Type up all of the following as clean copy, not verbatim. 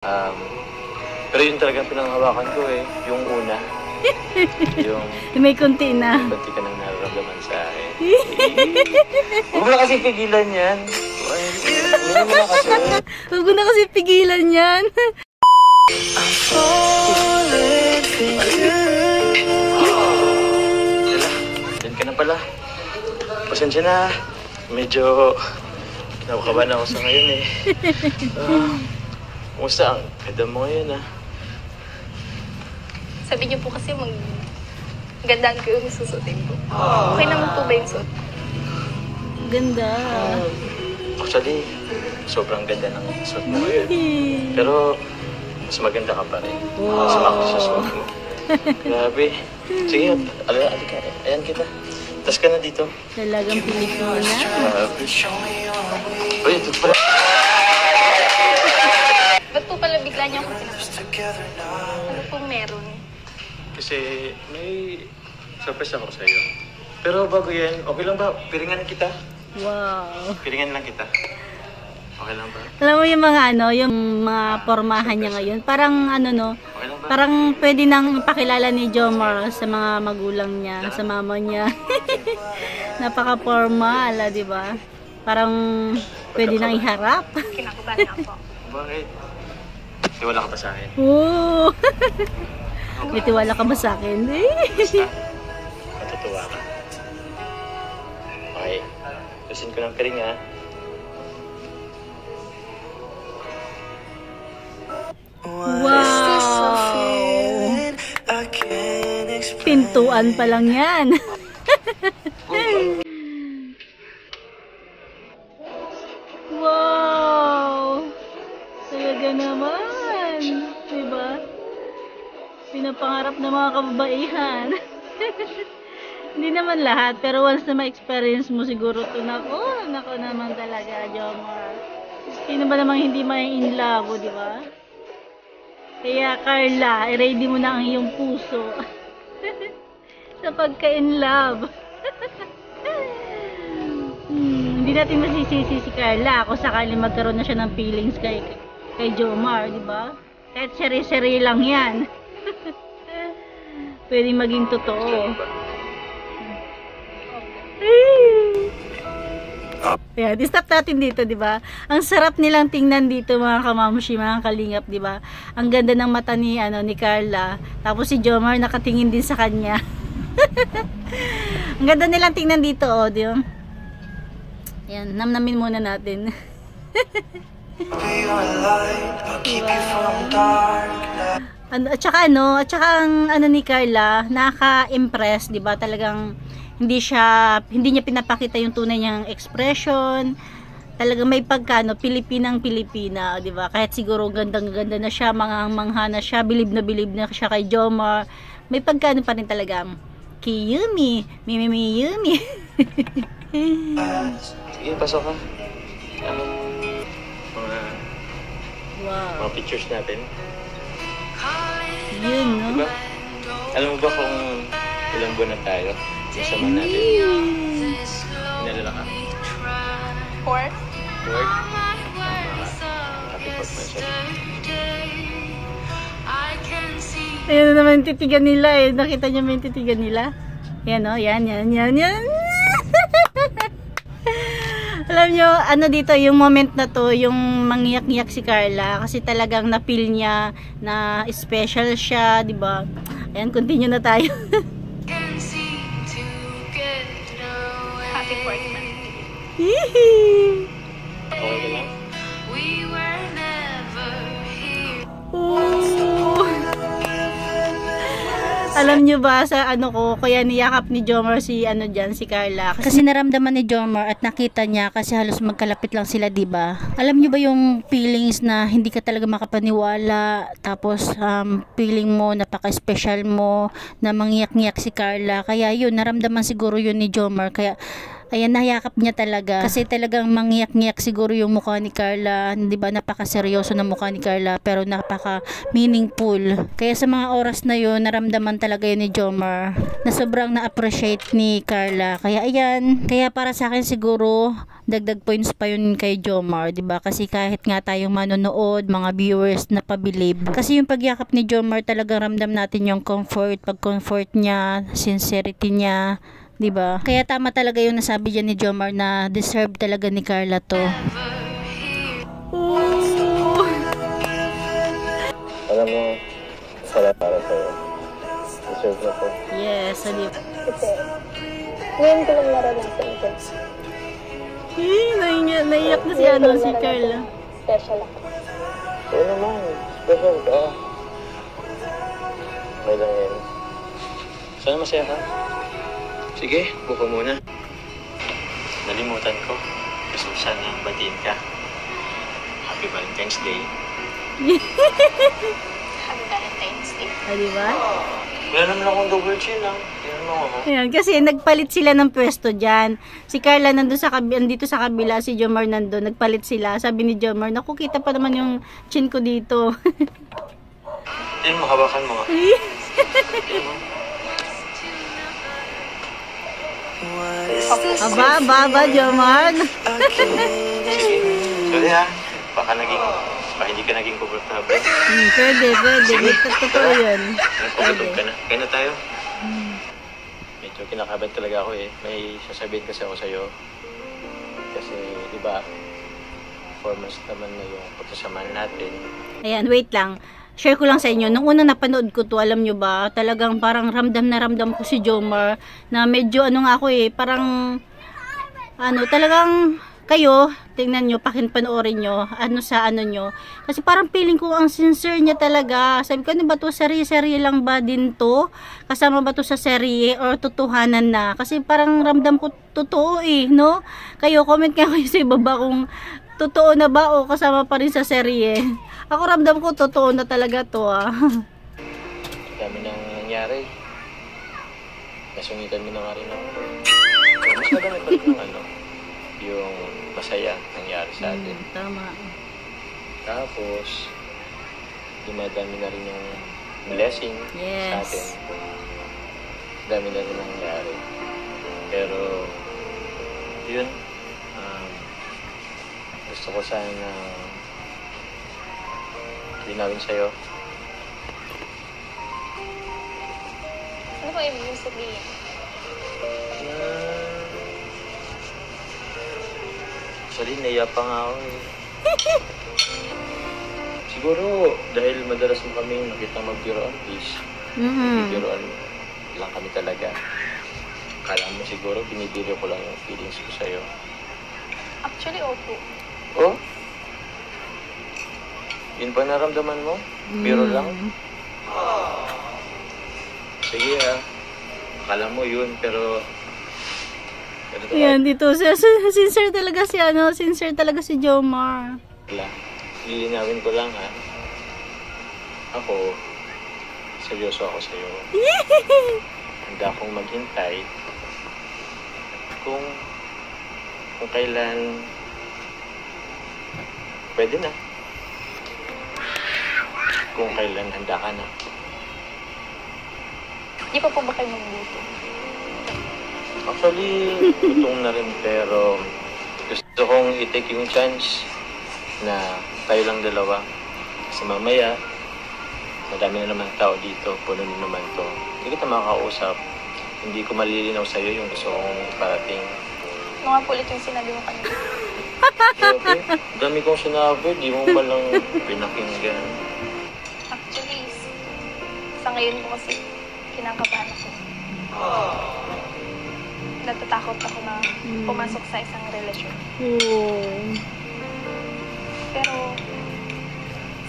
Um, pero yun talagang pinanghawakan ko eh, yung una. Yung may konti na. may konti ka nang nararamdaman sa akin. Huwag mo na kasi pigilan yan. Huwag mo na kasi. Huwag mo na kasi pigilan yan. Yan ka na pala. Pasensya na. Medyo kinakabahan ako sa ngayon eh. Kumusta ang ganda mo ngayon ah? Sabi niyo po kasi gandaan ko yung susutin ko. Okay naman po ba yung suot? Ganda. Actually, sobrang ganda ng suot mo ngayon. Pero, mas maganda ka pa rin. Mas ako sa suot mo. Grabe. Sige, alika. Ayan kita. Tas ka na dito. Talagang Pilipina. Grabe. Uy, ito pala. Ba't po pala bigla niyo ako sinasabi? Ano pong meron? Kasi may surprise ako sa'yo. Pero bago yan, okay lang ba? Piringan kita. Wow. Piringan lang kita. Okay lang ba? Alam mo yung mga yung mga pormahan niya ngayon. Parang Okay lang ba? parang pwede nang ipakilala ni Jomar sa mga magulang niya, sa mama niya. Napaka-formal, di ba? Parang pwede nang iharap. Kinakabahan ako. Bakit? Tiwala ka ba sa akin? Oo. May tiwala ka ba sa akin? Basta, matutuwa ka. Okay. Tusin ko ng piring ha. Wow! Pintuan pa lang yan. Wow! Talaga naman. Diba? Pinapangarap ng mga kababaihan. Hindi naman lahat, pero once na ma-experience mo siguro ito, nako naman talaga, Jomar. Sino ba namang hindi may in love, di ba? Kaya Carla, i-ready mo na ang iyong puso sa pagka-in love. Hindi natin masisisi si Carla kung sakali magkaroon na siya ng feelings kay Jomar, di ba? Kahit seri-seri lang yan. Pwede maging totoo. Ayan, stop natin dito, di ba? Ang sarap nilang tingnan dito, mga kamamushi, mga kalingap, di ba? Ang ganda ng mata ni ni Carla. Tapos si Jomar nakatingin din sa kanya. Ang ganda nilang tingnan dito, oh, di ba? Ayan, namnamin muna natin. At saka ang ni Carla, nakaka-impress, di ba? Talagang hindi niya pinapakita yung tunay niyang expression. Talagang may pagkano Pilipinang-Pilipina, di ba? Kahit siguro gandang-ganda na siya, mangha na siya, bilib na siya kay Jomar. May pagkano pa rin talaga Kiyumi, Mimi. Sige, pasok ka. Wow. Mga pictures natin. Yun, no? Diba? Alam mo ba kung ilang buwan na tayo? Masama natin. Inalala ka? Fourth? Work? Happy 4th month. Ayan na naman yung titigan nila eh. Nakita niyo may titigan nila? Yan o, yan. Alam nyo, dito, yung moment na to, yung mangiyak-ngiyak si Carla. Kasi talagang na-feel niya na special siya, di ba? Ayan, continue na tayo. Happy 4th month. Okay ka lang? Alam nyo ba sa kaya niyakap ni Jomar si si Carla? Kasi naramdaman ni Jomar at nakita niya kasi halos magkalapit lang sila, diba? Alam nyo ba yung feelings na hindi ka talaga makapaniwala, tapos feeling mo, napaka-special mo, na mangiyak-ngiyak si Carla. Kaya yun, naramdaman siguro yun ni Jomar. Kaya ayan, nahayakap niya talaga. Kasi talagang mangiyak-ngiyak siguro yung mukha ni Carla. Di ba, napaka-seryoso na mukha ni Carla, pero napaka-meaningful. Kaya sa mga oras na yun, naramdaman talaga yun ni Jomar na sobrang na-appreciate ni Carla. Kaya ayan, kaya para sa akin siguro, dagdag points pa yun kay Jomar, 'di ba? Kasi kahit nga tayong manonood, mga viewers na pabilib. Kasi yung pagyakap ni Jomar talagang ramdam natin yung comfort, pag-comfort niya, sincerity niya, 'di ba? Kaya tama talaga yung nasabi diyan ni Jomar na deserve talaga ni Carla to. Alam mo, masaya para sa'yo. Deserve na po. Yes, alip. Kasi, ngayon ko lang naranasan ito. Naiyak na si si Carla. Special ako. Oo naman, special ka. Okay lang yan. Sana masaya ka? Sige, buko muna. Nalimutan ko. Gusto ko sana batiin ka. Happy Valentine's Day. Happy Valentine's Day. Di ba? Wala naman akong double chin lang. Tingnan mo ako. Ayan, kasi nagpalit sila ng pwesto dyan. Si Carla nandun dito sa kabila, si Jomar nandun, nagpalit sila. Sabi ni Jomar, naku, kita pa naman yung chin ko dito. Tingnan mo, hawakan mo nga. Aba, Jomar. Sorry ha, baka hindi ka naging komportable. Pwede. Totoo yun. Nagpagutog ka na. Kaya na tayo. Medyo kinakabahan talaga ako eh. May sasabihin kasi ako sa'yo. Kasi, di ba, 4 months naman na yung pagsasamahan natin. Ayan, wait lang. Share ko lang sa inyo. Nung unang napanood ko to, alam nyo ba, talagang parang ramdam na ramdam ko si Jomar na medyo nga ako eh, parang talagang kayo, tingnan nyo, pakinpanoorin nyo, sa nyo. Kasi parang feeling ko ang sincere niya talaga. Sabi ko, ano ba to? Serye lang ba din to? Kasama ba to sa serye or totohanan na? Kasi parang ramdam ko totoo eh, no? Kayo, comment kayo sa ibaba kung totoo na ba o kasama pa rin sa serye. Ako ramdam ko totoo na talaga to ah. Dami nang nangyari. Nasungitan mo na nga rin ako. Mas madami pa rin yung masaya nangyari sa atin. Tama. Tapos, dumadami na rin yung blessing sa atin. Dami na rin nangyari. Pero, yun, gusto ko sana linawin sa'yo. Ano ba ibig sabihin? Actually, naiya pa nga ako eh. Siguro, dahil madalas mo kami makita magbiroan, please. Magbiroan lang kami talaga. Kala mo siguro, binibiro ko lang yung feelings ko sa'yo. Actually, opo. Oh? Yun ba naramdaman mo? Biro lang? Sige akala mo yun, pero yan, dito. Sincere talaga sincere talaga si Jomar. Lilinawin ko lang ha. Ako, seryoso ako sa'yo. Handa akong maghintay kung kailan pwede na. Kung kailan handa ka na. Di pa po ba kayo magluto? Actually, gutom na rin pero gusto kong i-take yung chance na tayo lang dalawa. Kasi mamaya, madami na naman tao dito, puno na naman to. Hindi kita makakausap. Hindi ko malilinaw sa'yo yung gusto kong iparating. Ano nga po ulit yung sinabi mo kanina? Okay, dami kong sinabi, di mo ba lang pinakinggan? Actually, sa ngayon po kasi kinakabahan ako. Natatakot ako na pumasok sa isang relasyon. Pero,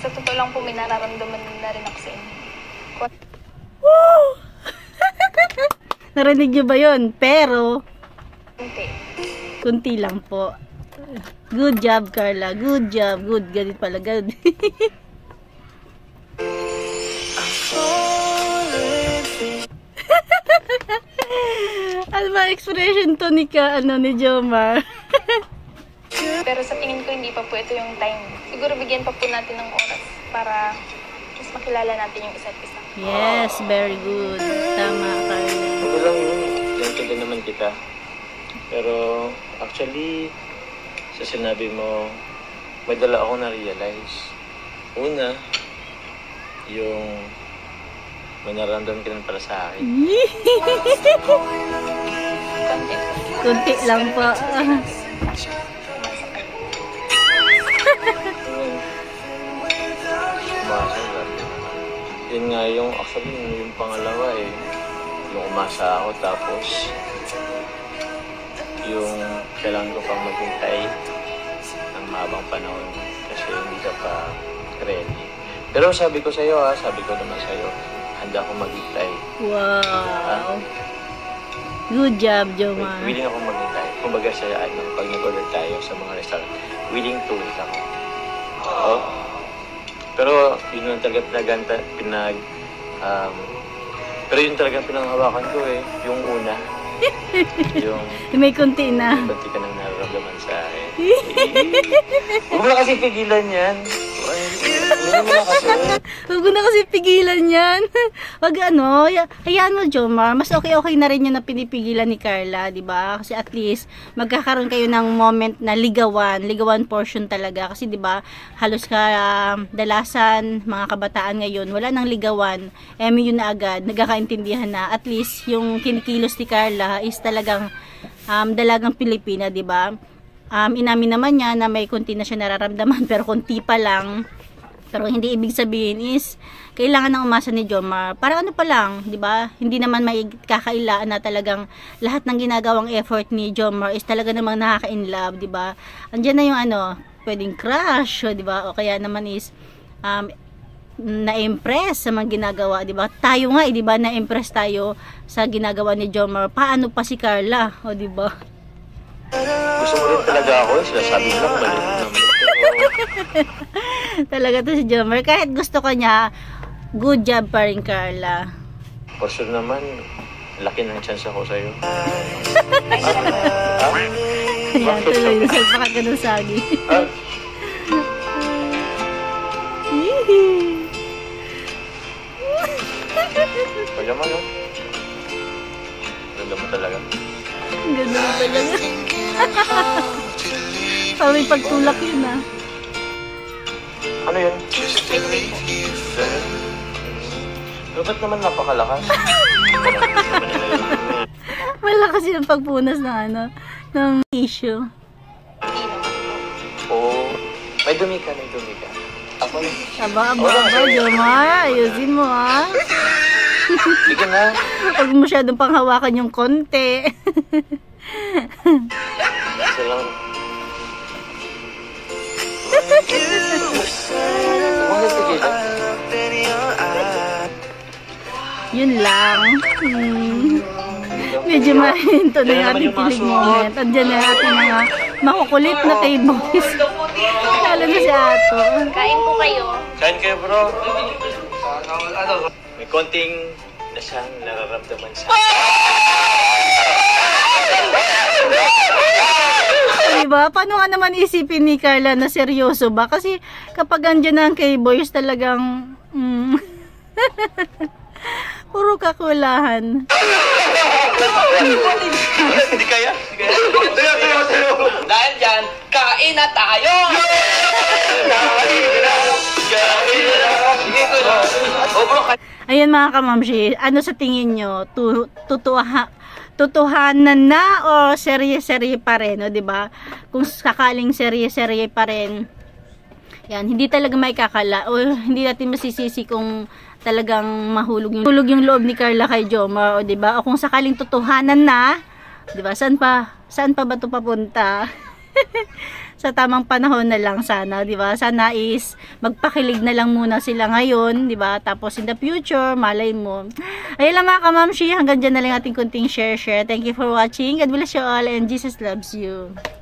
sa totoo lang po, may nararamdaman na rin ako sa inyo. Narinig nyo ba yun? Pero, kunti lang po. Good job, Carla. Good job. Good. Ganit pala. Good. Ano ba expression to ni Jomar? Pero sa tingin ko, hindi pa po ito yung time. Siguro bigyan pa po natin ng oras para mas makilala natin yung isa't isa. Yes, very good. Tama, Carla. Okay lang yun. Ganito din naman kita. Pero, actually, sa sinabi mo, may dala akong na-realize. Una, yung may nararamdaman ka na para sa akin. Kunti lang po. Sumasagot. Yun nga yung, actually, yung pangalawa eh. Yung umasa ako, tapos yung kailangan ko pang maghintay ng mahabang panahon kasi hindi ka pa ready. Pero sabi ko sa'yo sabi ko naman sa'yo, handa akong maghintay. Wow. Good job, Jomar. Willing akong maghintay. Kumbaga sa pag nag-order tayo sa mga restaurant, willing to wait ako. Oo. Pero yun lang talaga pero yun talaga pinanghawakan ko eh, yung una. Yung may kunti na. ba't di ka nang nararamdaman sa akin? Huwag mo na kasi pigilan yan. Huwag na kasi pigilan yan. Wag hayaan mo, Jomar. Mas okay na rin yun na pinipigilan ni Carla, di ba? Kasi at least, magkakaroon kayo ng moment na ligawan portion talaga. Kasi di ba, halos dalasan, mga kabataan ngayon, wala nang ligawan. MU na agad, nagkakaintindihan na. At least, yung kinikilos ni Carla is talagang dalagang Pilipina, di ba? Inamin naman niya na may konti na siya nararamdaman, pero konti pa lang. Pero hindi ibig sabihin is kailangan ng umasa ni Jomar. Para ano pa lang, 'di ba? Hindi naman may kakailaan na talagang lahat ng ginagawang effort ni Jomar is talaga namang nakaka-in love, 'di ba? Andiyan na yung pwedeng crush, 'di ba? O kaya naman is na-impress sa mga ginagawa, 'di ba? Tayo nga, 'di ba, na-impress tayo sa ginagawa ni Jomar. Paano pa si Carla, o 'di ba? Gusto mo rin talaga ako, sinasabi mo lang mali naman. Talaga to si Jomar. Kahit gusto ko niya, good job pa rin, Carla. For sure naman, laki ng chance ako sa'yo. Ayan, tuloy. Salpakan ka ng sagi. Pagka mo, no? Ganda mo talaga. Ganda mo talaga. May pagtulak yun, Ano yun? Pero ba't naman napakalakas? Malakas yung pagpunas ng tissue. Oo. May dumi ka. Ako na. Aba, Jomar. Ayusin mo, Sige na. Huwag mo masyadong panghawakan yung konti. Isa lang. Huwag nagtigilan. Yun lang. Medyo mahinto na yung ating kilig moment. Andiyan na ating mga makukulit na tables. Lalo na si Ato. Kain po kayo. Kain kayo, bro. May konting na siyang nararamdaman sa diba? Paano nga naman isipin ni Carla na seryoso ba? Kasi kapag andyan na ang K-boys talagang puro kakulahan. Hindi kaya? Dahil dyan, kain na tayo! Ayan mga kamamshi, ano sa tingin nyo? Tutuhanan na o serye-serye pa rin, o diba? Kung sakaling serye-serye pa rin, yan, hindi talaga may kakala o hindi natin masisisi kung talagang mahulog yung loob ni Carla kay Jomar, o diba? O kung sakaling tutuhanan na, diba? Saan pa ba ito papunta? Sa tamang panahon na lang sana, di ba? Sana is magpakilig na lang muna sila ngayon, di ba? Tapos in the future, malay mo. Ayun lang mga kamamshi, hanggang dyan na lang ating kunting share. Thank you for watching. God bless you all and Jesus loves you.